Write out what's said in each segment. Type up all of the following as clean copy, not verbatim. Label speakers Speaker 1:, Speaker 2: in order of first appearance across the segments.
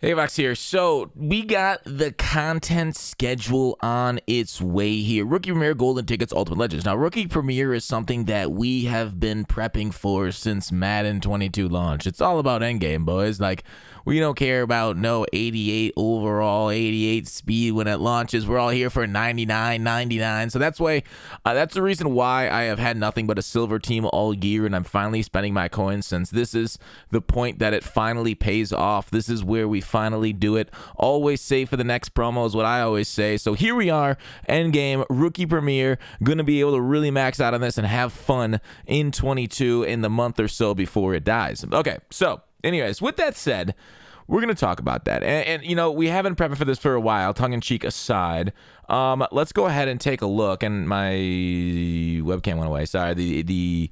Speaker 1: Hey, Vox here. So we got the content schedule on its way here. Rookie Premier Golden Tickets Ultimate Legends. Now, Rookie Premier is something that we have been prepping for since Madden 22 launched. It's all about endgame, boys. Like, we don't care about no 88 overall, 88 speed when it launches. We're all here for 99, 99. So that's the reason why I have had nothing but a silver team all year, and I'm finally spending my coins, since this is the point that it finally pays off. This is where we finally do it. Always save for the next promo is what I always say. So here we are, endgame, Rookie Premier, gonna be able to really max out on this and have fun in 22 in the month or so before it dies. Okay, so anyways, with that said, we're going to talk about that. And you know, we haven't prepped for this for a while, tongue-in-cheek aside. Let's go ahead and take a look. And my webcam went away. Sorry.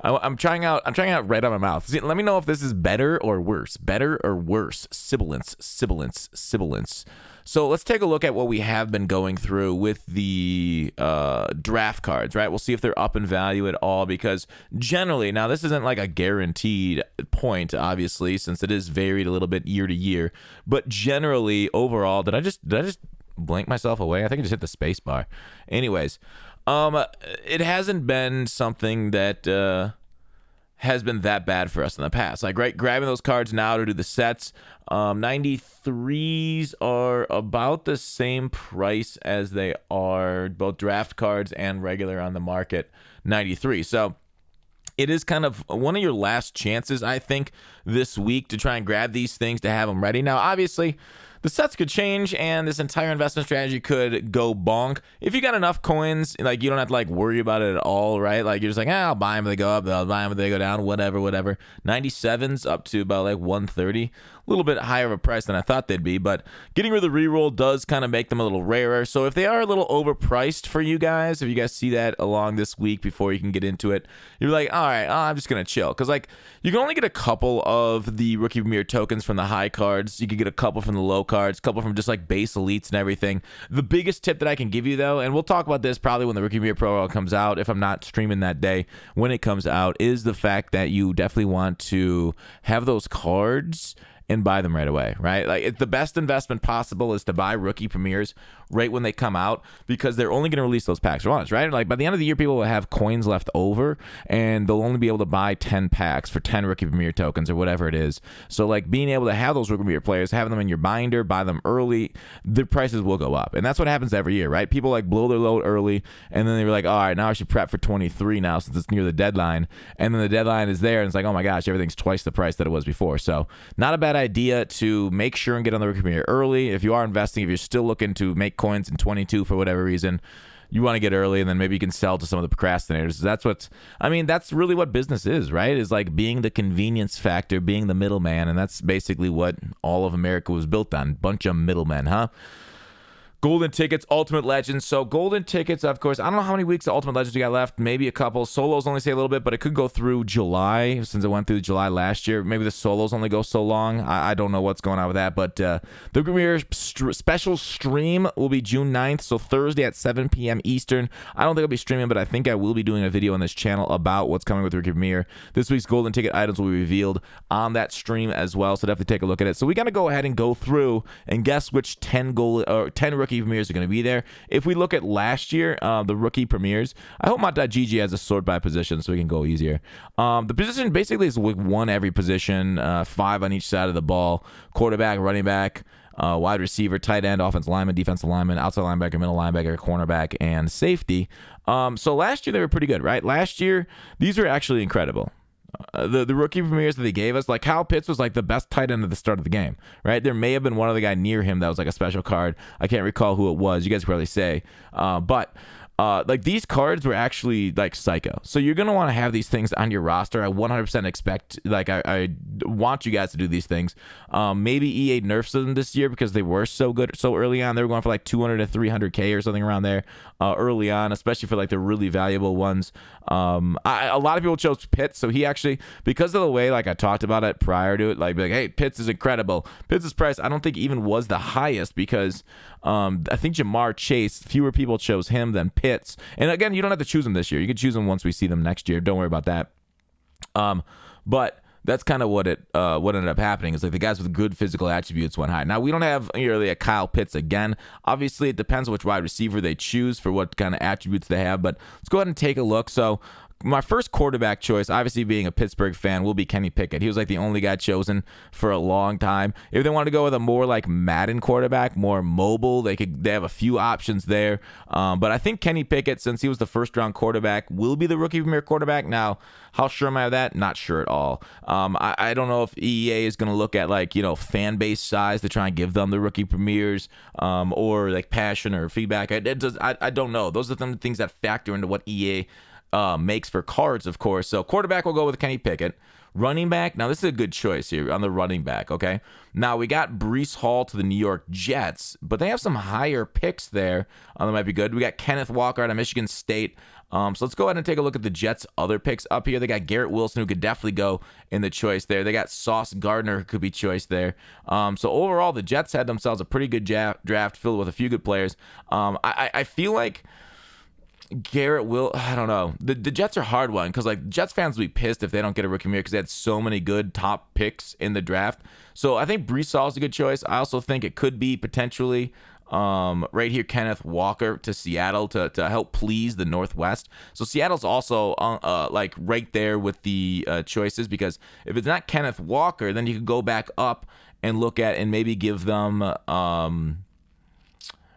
Speaker 1: I'm trying out right on my mouth. See, let me know if this is better or worse. Better or worse. Sibilance. So let's take a look at what we have been going through with the draft cards, right? We'll see if they're up in value at all, because generally, now this isn't like a guaranteed point, obviously, since it is varied a little bit year to year. But generally, overall, did I just blank myself away? I think I just hit the space bar. Anyways, it hasn't been something that has been that bad for us in the past. Like, right, grabbing those cards now to do the sets. 93s are about the same price as they are both draft cards and regular on the market 93. So it is kind of one of your last chances, I think, this week to try and grab these things to have them ready. Now, obviously, the sets could change, and this entire investment strategy could go bonk. If you got enough coins, like, you don't have to, like, worry about it at all, right? Like, you're just like, I'll buy them if they go up, I'll buy them if they go down, whatever. 97s up to about, like, 130. A little bit higher of a price than I thought they'd be, but getting rid of the reroll does kind of make them a little rarer. So if they are a little overpriced for you guys, if you guys see that along this week before you can get into it, you're like, all right, I'm just going to chill. Because, like, you can only get a couple of the Rookie Premier tokens from the high cards. You can get a couple from the low cards, a couple from just, like, base elites and everything. The biggest tip that I can give you, though, and we'll talk about this probably when the Rookie Premier Pro comes out, if I'm not streaming that day when it comes out, is the fact that you definitely want to have those cards and buy them right away, right? Like, it's the best investment possible is to buy Rookie Premiers right when they come out, because they're only going to release those packs once, right? Like, by the end of the year, people will have coins left over, and they'll only be able to buy 10 packs for 10 Rookie Premier tokens or whatever it is. So, like, being able to have those Rookie Premier players, having them in your binder, buy them early, the prices will go up. And that's what happens every year, right? People, like, blow their load early, and then they're like, all right, now I should prep for 23 now since it's near the deadline. And then the deadline is there, and it's like, oh my gosh, everything's twice the price that it was before. So, not a bad idea to make sure and get on the Rookie Premier early. If you are investing, if you're still looking to make coins in 22 for whatever reason, you want to get early, and then maybe you can sell to some of the procrastinators. That's really what business is, right? Is like being the convenience factor, being the middleman, and that's basically what all of America was built on. Bunch of middlemen, huh? Golden Tickets, Ultimate Legends. So Golden Tickets, of course, I don't know how many weeks of Ultimate Legends we got left. Maybe a couple. Solos only say a little bit, but it could go through July, since it went through July last year. Maybe the solos only go so long. I don't know what's going on with that. But the Premier special stream will be June 9th, so Thursday at 7 p.m. Eastern. I don't think I'll be streaming, but I think I will be doing a video on this channel about what's coming with Rookie Premier. This week's Golden Ticket items will be revealed on that stream as well, so definitely take a look at it. So we got to go ahead and go through and guess which 10 Rookie Premiers are going to be there. If we look at last year, the Rookie Premiers, I hope Mod.gg has a sort by position so we can go easier. The position basically is one every position, 5 on each side of the ball: quarterback, running back, wide receiver, tight end, offensive lineman, defensive lineman, outside linebacker, middle linebacker, cornerback, and safety. So last year they were pretty good, right? Last year, these were actually incredible. The Rookie Premiers that they gave us, like Kyle Pitts was like the best tight end at the start of the game, right? There may have been one other guy near him that was like a special card. I can't recall who it was. You guys can probably say. But like, these cards were actually like psycho. So you're going to want to have these things on your roster. I 100% expect, like, I want you guys to do these things. Maybe EA nerfs them this year because they were so good so early on. They were going for like 200 to 300K or something around there early on, especially for like the really valuable ones. A lot of people chose Pitts, so he actually, because of the way, like, I talked about it prior to it, like, hey, Pitts is incredible. Pitts' price, I don't think even was the highest, because I think Jamar Chase, fewer people chose him than Pitts. And again, you don't have to choose them this year. You can choose them once we see them next year. Don't worry about that. But that's kind of what ended up happening. Is like the guys with good physical attributes went high. Now we don't have really a Kyle Pitts again. Obviously, it depends on which wide receiver they choose for what kind of attributes they have. But let's go ahead and take a look. So my first quarterback choice, obviously being a Pittsburgh fan, will be Kenny Pickett. He was like the only guy chosen for a long time. If they want to go with a more like Madden quarterback, more mobile, they have a few options there. But I think Kenny Pickett, since he was the first round quarterback, will be the rookie premier quarterback. Now, how sure am I of that? Not sure at all. I don't know if EA is going to look at like, fan base size to try and give them the rookie premiers, or like passion or feedback. I don't know. Those are the things that factor into what EA makes for cards, of course. So quarterback will go with Kenny Pickett. Running back, now this is a good choice here on the running back, okay? Now we got Breece Hall to the New York Jets, but they have some higher picks there that might be good. We got Kenneth Walker out of Michigan State. So let's go ahead and take a look at the Jets' other picks up here. They got Garrett Wilson, who could definitely go in the choice there. They got Sauce Gardner, who could be choice there. So overall, the Jets had themselves a pretty good draft filled with a few good players. I feel like I don't know. The Jets are a hard one because like Jets fans will be pissed if they don't get a rookie premiere because they had so many good top picks in the draft. So I think Breece Hall is a good choice. I also think it could be potentially right here Kenneth Walker to Seattle to help please the Northwest. So Seattle's also like right there with the choices, because if it's not Kenneth Walker, then you could go back up and look at and maybe give them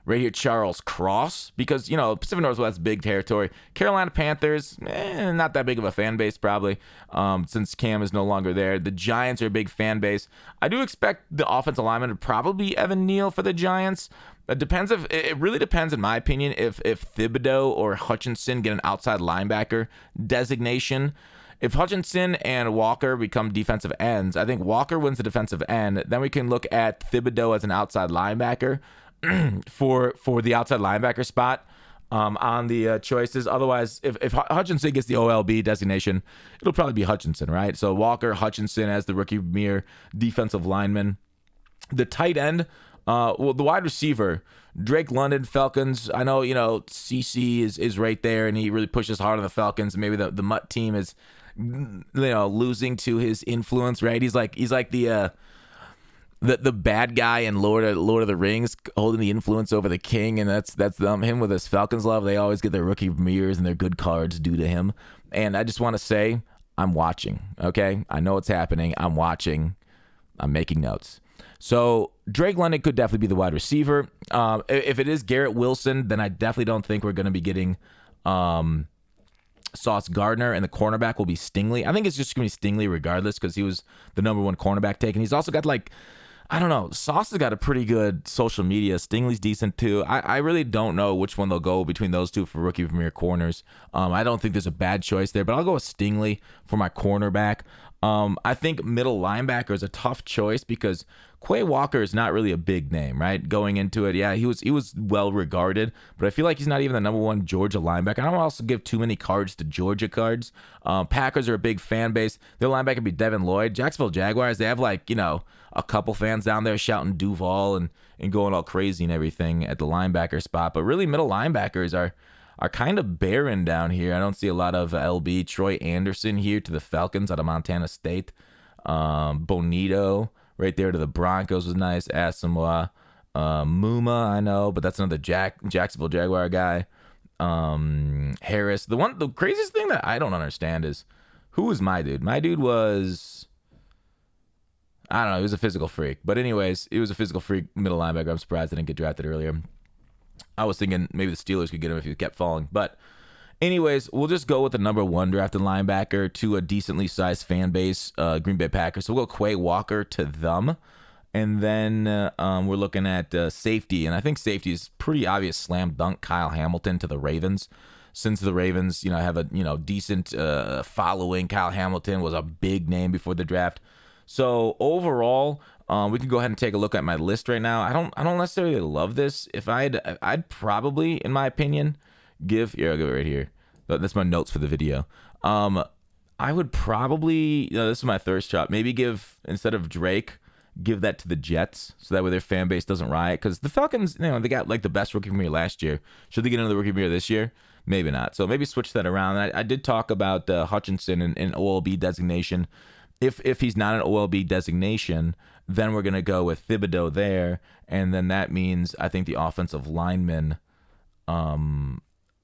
Speaker 1: right here, Charles Cross, because, Pacific Northwest, big territory. Carolina Panthers, not that big of a fan base, probably, since Cam is no longer there. The Giants are a big fan base. I do expect the offensive lineman to probably be Evan Neal for the Giants. It really depends, in my opinion, if Thibodeau or Hutchinson get an outside linebacker designation. If Hutchinson and Walker become defensive ends, I think Walker wins the defensive end. Then we can look at Thibodeau as an outside linebacker for the outside linebacker spot on the choices. Otherwise, if Hutchinson gets the OLB designation, it'll probably be Hutchinson, right? So Walker, Hutchinson as the rookie premier defensive lineman. The tight end, the wide receiver, Drake London, Falcons. I know, CC is right there, and he really pushes hard on the Falcons. Maybe the Mutt team is, losing to his influence, right? He's like the bad guy in Lord of the Rings, holding the influence over the king, and that's him with his Falcons love. They always get their rookie premiers and their good cards due to him. And I just want to say, I'm watching. Okay, I know what's happening. I'm watching. I'm making notes. So Drake London could definitely be the wide receiver. If it is Garrett Wilson, then I definitely don't think we're going to be getting Sauce Gardner, and the cornerback will be Stingley. I think it's just going to be Stingley regardless, because he was the number one cornerback taken. He's also got I don't know. Sauce has got a pretty good social media. Stingley's decent too. I really don't know which one they'll go between those two for rookie premier corners. I don't think there's a bad choice there, but I'll go with Stingley for my cornerback. I think middle linebacker is a tough choice because Quay Walker is not really a big name, right? Going into it, yeah, he was well regarded, but I feel like he's not even the number one Georgia linebacker. I don't also give too many cards to Georgia cards. Packers are a big fan base. Their linebacker would be Devin Lloyd. Jacksonville Jaguars, they have a couple fans down there shouting Duval and going all crazy and everything at the linebacker spot. But really, middle linebackers are kind of barren down here. I don't see a lot of LB. Troy Anderson here to the Falcons out of Montana State. Bonito right there to the Broncos was nice. Asamoah Muma, I know, but that's another Jacksonville Jaguar guy. Harris. The craziest thing that I don't understand is, who was my dude? My dude was, I don't know, he was a physical freak. But anyways, he was a physical freak middle linebacker. I'm surprised I didn't get drafted earlier. I was thinking maybe the Steelers could get him if he kept falling. But anyways, we'll just go with the number one drafted linebacker to a decently sized fan base, Green Bay Packers. So we'll go Quay Walker to them. And then we're looking at safety. And I think safety is pretty obvious slam dunk, Kyle Hamilton to the Ravens. Since the Ravens, have a decent following, Kyle Hamilton was a big name before the draft. So overall, we can go ahead and take a look at my list right now. I don't necessarily love this. If I'd probably, in my opinion, I'll give it right here. That's my notes for the video. I would probably, this is my thirst shot. Maybe give, instead of Drake, give that to the Jets, so that way their fan base doesn't riot. Because the Falcons, they got the best rookie premiere last year. Should they get another rookie premiere this year? Maybe not. So maybe switch that around. I did talk about Hutchinson and OLB designation. if he's not an OLB designation, then we're going to go with Thibodeau there. And then that means I think the offensive lineman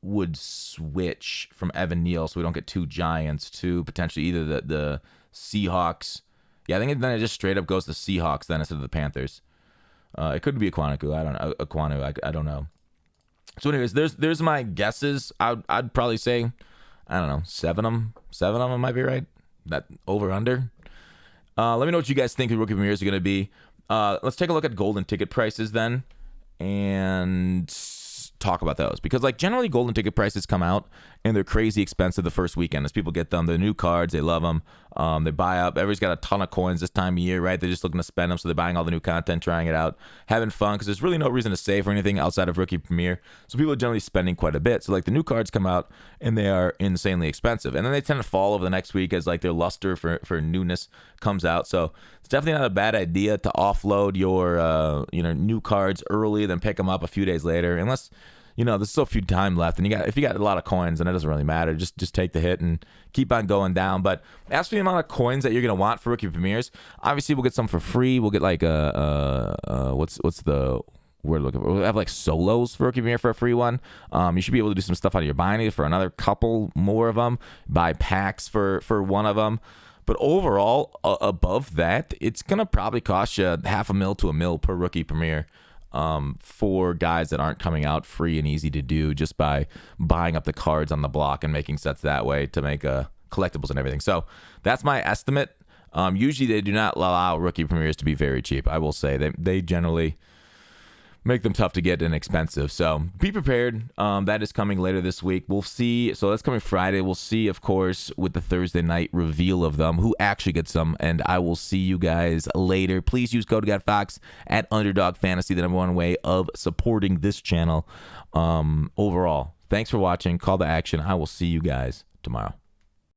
Speaker 1: would switch from Evan Neal, so we don't get 2 Giants, to potentially either the Seahawks. Yeah, I think then it just straight up goes to Seahawks then instead of the Panthers. It could be Aquanu. I don't know. So anyways, there's my guesses. I'd probably say, I don't know, 7 of them might be right. That over under. Let me know what you guys think the rookie premieres are going to be. Let's take a look at golden ticket prices then, and talk about those, because like generally golden ticket prices come out and they're crazy expensive the first weekend as people get them. The new cards, they love them. They buy up. Everybody's got a ton of coins this time of year, right? They're just looking to spend them, so they're buying all the new content, trying it out, having fun, because there's really no reason to save or anything outside of rookie premiere. So people are generally spending quite a bit. So like the new cards come out and they are insanely expensive, and then they tend to fall over the next week as like their luster for newness comes out. So it's definitely not a bad idea to offload your new cards early, then pick them up a few days later, unless there's still a few time left, and if you got a lot of coins, then it doesn't really matter. Just take the hit and keep on going down. But as for the amount of coins that you're gonna want for rookie premieres, obviously we'll get some for free. We'll get like what's the word looking for? We'll have like solos for rookie premiere for a free one. You should be able to do some stuff on your binding for another couple more of them. Buy packs for one of them. But overall, above that, it's gonna probably cost you $500,000 to $1 million per rookie premiere. For guys that aren't coming out free and easy to do just by buying up the cards on the block and making sets that way to make collectibles and everything. So that's my estimate. Usually they do not allow rookie premieres to be very cheap. I will say they generally make them tough to get and expensive. So be prepared. That is coming later this week. We'll see. So that's coming Friday. We'll see, of course, with the Thursday night reveal of them, who actually gets them. And I will see you guys later. Please use code GODFOX at Underdog Fantasy, the #1 way of supporting this channel. Overall, thanks for watching. Call to action. I will see you guys tomorrow.